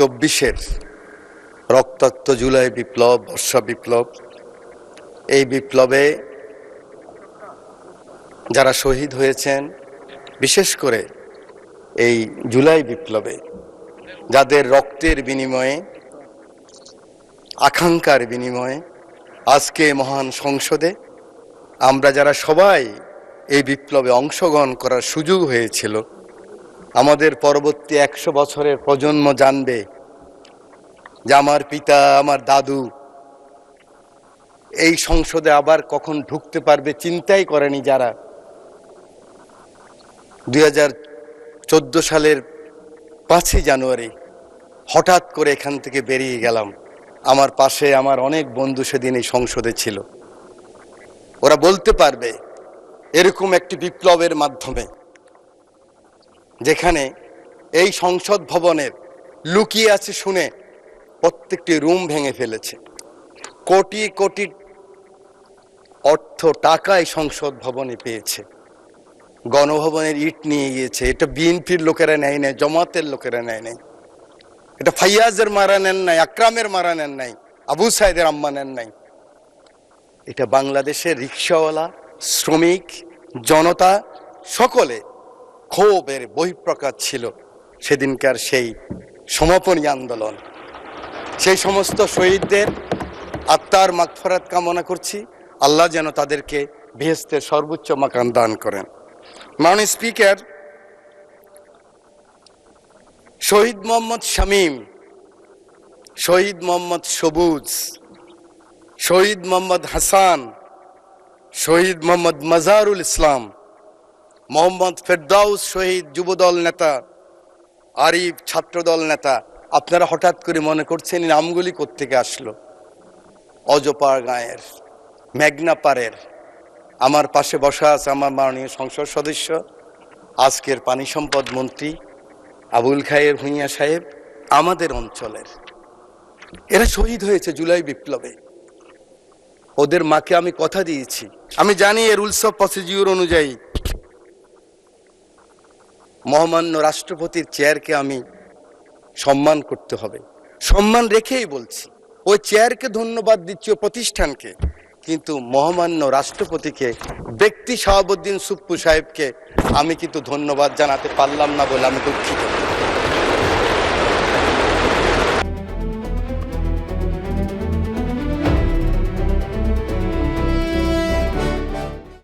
2024-এর রক্তাক্ত জুলাই বিপ্লব, বর্ষা বিপ্লব, এই বিপ্লবে যারা শহীদ হয়েছেন, বিশেষ করে এই জুলাই বিপ্লবে যাদের রক্তের বিনিময়ে, আকাঙ্ক্ষার বিনিময়ে আজকে মহান সংসদে আমরা যারা সবাই এই বিপ্লবে অংশগ্রহণ করার সুযোগ হয়েছিল, আমাদের পরবর্তী 100 বছরের প্রজন্ম জানবে যে আমার পিতা, আমার দাদু এই সংসদে আবার কখন ঢুকতে পারবে চিন্তাই করেনি যারা। 2014 সালের 5ই জানুয়ারি হঠাৎ করে এখান থেকে বেরিয়ে গেলাম। আমার পাশে আমার অনেক বন্ধু সেদিন এই সংসদে ছিল। ওরা বলতে পারবে এরকম একটি বিপ্লবের মাধ্যমে, যেখানে এই সংসদ ভবনের লুকিয়ে আছে শুনে প্রত্যেকটি রুম ভেঙে ফেলেছে, কোটি কোটি অর্থ টাকা এই সংসদ ভবনে পেয়েছে, গণভবনের ইট নিয়ে গিয়েছে। এটা বিএনপির লোকেরা নেয় নাই, জামাতের লোকেরা নেয় নাই, এটা ফাইয়াজের মারা নেন নাই, আকরামের মারা নেন নাই, আবু সাইদের আম্মা নেন নাই। এটা বাংলাদেশের রিক্সাওয়ালা, শ্রমিক, জনতা সকলে ক্ষোভের বহিঃপ্রকাশ ছিল সেদিনকার সেই সমাপনী আন্দোলন। সেই সমস্ত শহীদদের আত্মার মাগফিরাত কামনা করছি। আল্লাহ যেন তাদেরকে বেহেশতের সর্বোচ্চ মাকাম দান করেন। মাননীয় স্পিকার, শহীদ মোহাম্মদ শামীম, শহীদ মোহাম্মদ সবুজ, শহীদ মোহাম্মদ হাসান, শহীদ মোহাম্মদ মাজারুল ইসলাম, মোহাম্মদ ফেরদাউস শহীদ যুবদল নেতা, আরিফ ছাত্রদল নেতা, আপনারা হঠাৎ করে মনে করছেন নামগুলি কোত্থেকে আসলো? অজপাড় গাঁয়ের, মেঘনা পাড়ের। আমার পাশে বসা আছে আমার মাননীয় সংসদ সদস্য, আজকের পানি সম্পদ মন্ত্রী আবুল খায়ের ভূঁইয়া সাহেব, আমাদের অঞ্চলের। এরা শহীদ হয়েছে জুলাই বিপ্লবে। ওদের মাকে আমি কথা দিয়েছি, আমি জানি এর রুলস অফ প্রসিডিউর অনুযায়ী মহামান্য রাষ্ট্রপতির চেয়ারকে আমি সম্মান করতে হবে, সম্মান রেখেই বলছি। ওই চেয়ারকে ধন্যবাদ দিচ্ছি, ও প্রতিষ্ঠানকে, কিন্তু মহামান্য রাষ্ট্রপতিকে, ব্যক্তি শাহাবুদ্দিন সুপ্পু সাহেবকে আমি কিন্তু ধন্যবাদ জানাতে পারলাম না বলে আমি দুঃখিত।